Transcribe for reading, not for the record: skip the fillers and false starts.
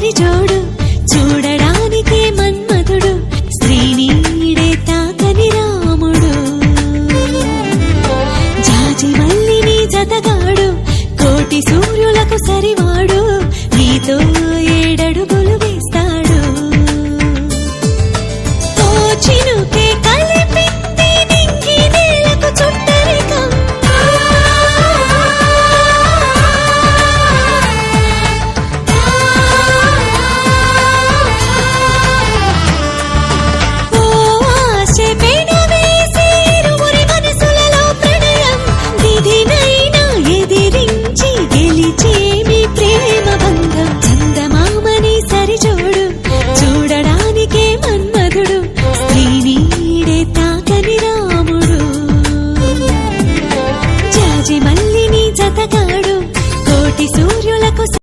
సుందరి జోడు చూడడానికి మన్మధుడు శ్రీనీడే తాకని రాముడు జాజి మల్లిని జతగాడు కోటి